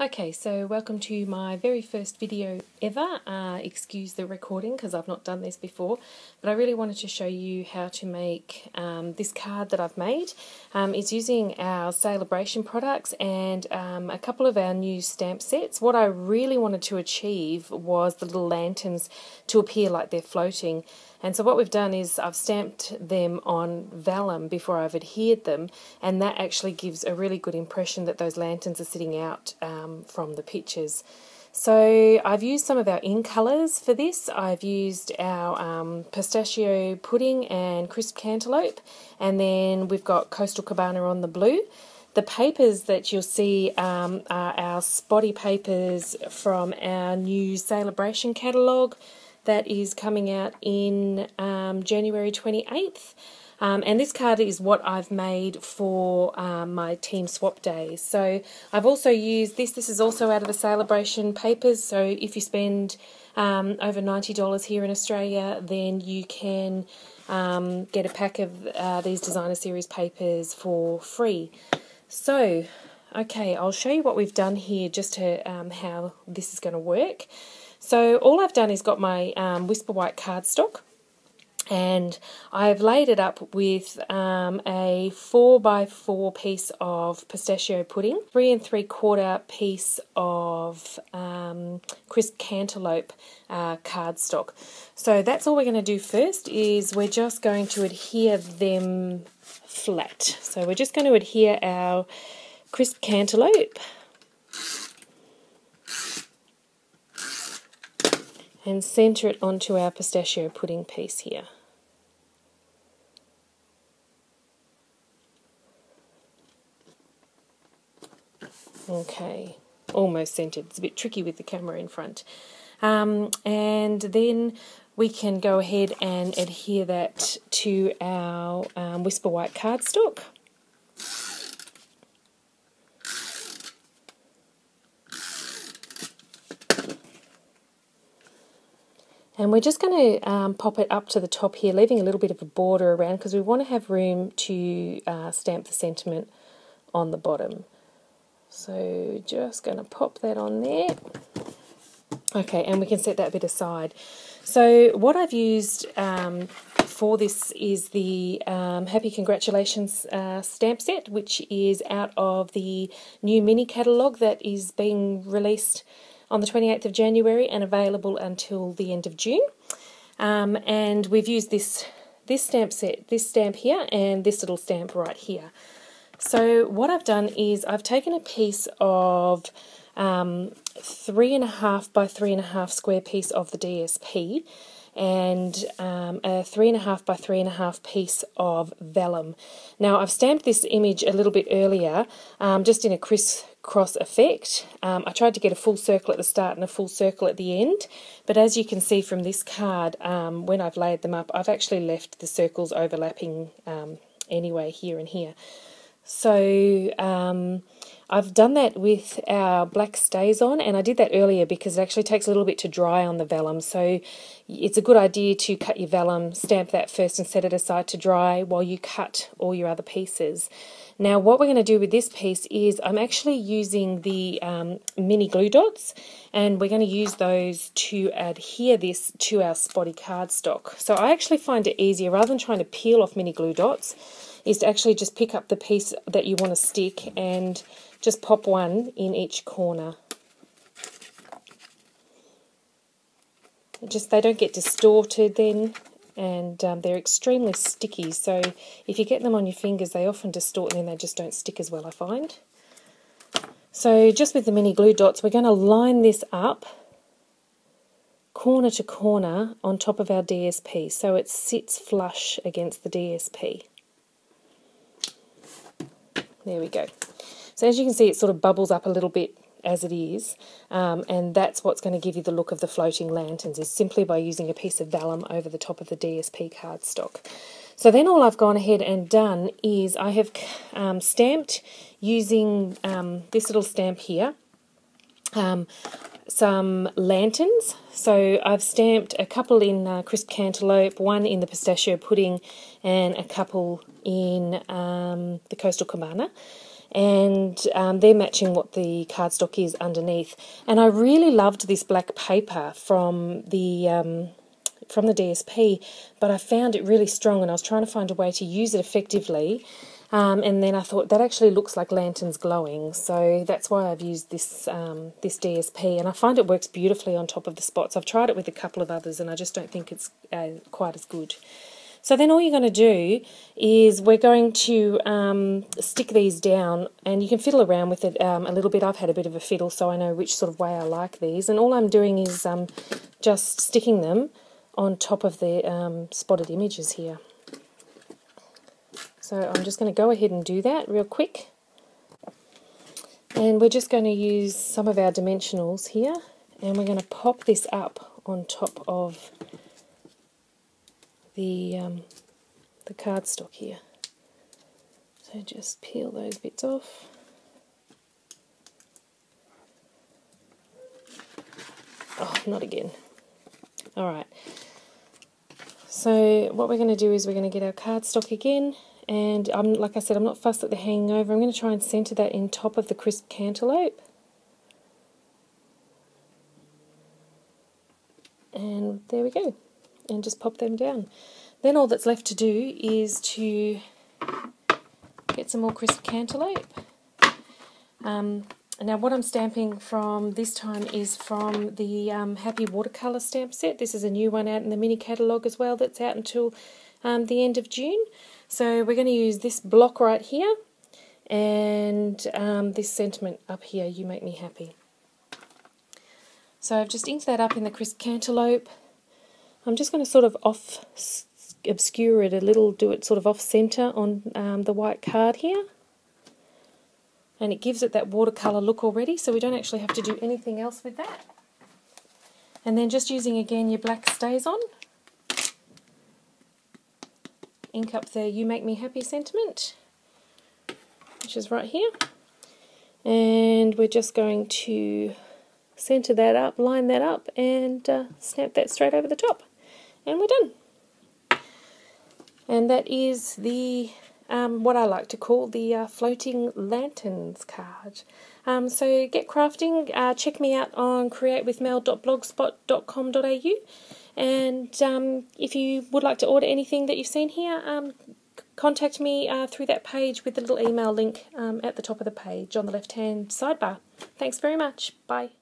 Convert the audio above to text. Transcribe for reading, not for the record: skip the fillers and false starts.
Okay, so welcome to my very first video ever. Excuse the recording because I've not done this before, but I really wanted to show you how to make this card that I've made. It's using our Celebration products and a couple of our new stamp sets. What I really wanted to achieve was the little lanterns to appear like they're floating. And so what we've done is I've stamped them on vellum before I've adhered them, and that actually gives a really good impression that those lanterns are sitting out from the pictures. So I've used some of our in colours for this. I've used our pistachio pudding and crisp cantaloupe, and then we've got Coastal Cabana on the blue. The papers that you'll see are our spotty papers from our new Celebration catalogue that is coming out in January 28th. And this card is what I've made for my team swap days. So I've also used this. This is also out of the Celebration papers. So if you spend over $90 here in Australia, then you can get a pack of these designer series papers for free. So, okay, I'll show you what we've done here just to how this is going to work. So all I've done is got my Whisper White cardstock, and I've laid it up with a 4x4 piece of pistachio pudding, 3 3/4 piece of crisp cantaloupe cardstock. So that's all we're going to do first, is we're just going to adhere them flat. So we're just going to adhere our crisp cantaloupe and centre it onto our pistachio pudding piece here. Okay, almost centred. It's a bit tricky with the camera in front. And then we can go ahead and adhere that to our Whisper White cardstock. And we're just going to pop it up to the top here, leaving a little bit of a border around because we want to have room to stamp the sentiment on the bottom. So just going to pop that on there. Okay, and we can set that bit aside. So what I've used for this is the Happy Congratulations stamp set, which is out of the new mini catalogue that is being released on the 28th of January and available until the end of June. And we've used this stamp set, this stamp here, and this little stamp right here. So what I've done is I've taken a piece of 3.5 by 3.5 square piece of the DSP and a 3.5 by 3.5 piece of vellum. Now I've stamped this image a little bit earlier, just in a crisscross effect. I tried to get a full circle at the start and a full circle at the end, but as you can see from this card, when I've laid them up, I've actually left the circles overlapping anyway here and here. So I've done that with our black StazOn, and I did that earlier because it actually takes a little bit to dry on the vellum. So it's a good idea to cut your vellum, stamp that first and set it aside to dry while you cut all your other pieces. Now what we're going to do with this piece is I'm actually using the mini glue dots, and we're going to use those to adhere this to our spotty cardstock. So I actually find it easier, rather than trying to peel off mini glue dots, is to actually just pick up the piece that you want to stick and just pop one in each corner. They don't get distorted then, and they're extremely sticky, so if you get them on your fingers they often distort and then they just don't stick as well, I find. So just with the mini glue dots, we're going to line this up corner to corner on top of our DSP so it sits flush against the DSP. There we go. So as you can see, it sort of bubbles up a little bit as it is, and that's what's going to give you the look of the floating lanterns, is simply by using a piece of vellum over the top of the DSP cardstock. So then all I've gone ahead and done is I have stamped using this little stamp here, some lanterns. So I've stamped a couple in crisp cantaloupe, one in the pistachio pudding, and a couple in the Coastal Cabana. and they're matching what the cardstock is underneath. And I really loved this black paper from the DSP, but I found it really strong, and I was trying to find a way to use it effectively. And then I thought that actually looks like lanterns glowing, so that's why I've used this this DSP, and I find it works beautifully on top of the spots. I've tried it with a couple of others, and I just don't think it's quite as good. So then all you're going to do is we're going to stick these down, and you can fiddle around with it a little bit. I've had a bit of a fiddle, so I know which sort of way I like these, and all I'm doing is just sticking them on top of the spotted images here. So I'm just going to go ahead and do that real quick. And we're just going to use some of our dimensionals here, and we're going to pop this up on top of the cardstock here. So just peel those bits off. Oh, not again. Alright. So what we're going to do is we're going to get our cardstock again. And like I said, I'm not fussed at the hanging over. I'm going to try and centre that in top of the crisp cantaloupe. And there we go. And just pop them down. Then all that's left to do is to get some more crisp cantaloupe. Now what I'm stamping from this time is from the Happy Watercolour stamp set. This is a new one out in the mini catalogue as well, that's out until the end of June. So we're going to use this block right here and this sentiment up here, you make me happy. So I've just inked that up in the crisp cantaloupe. I'm just going to sort of obscure it a little, do it sort of off centre on the white card here. And it gives it that watercolour look already, so we don't actually have to do anything else with that. And then just using again your black stays on. Ink up the You Make Me Happy sentiment, which is right here. And we're just going to centre that up, line that up, and snap that straight over the top. And we're done. And that is the what I like to call the floating lanterns card. So get crafting, check me out on createwithmel.blogspot.com.au, and if you would like to order anything that you've seen here, contact me through that page with the little email link at the top of the page on the left hand sidebar. Thanks very much. Bye.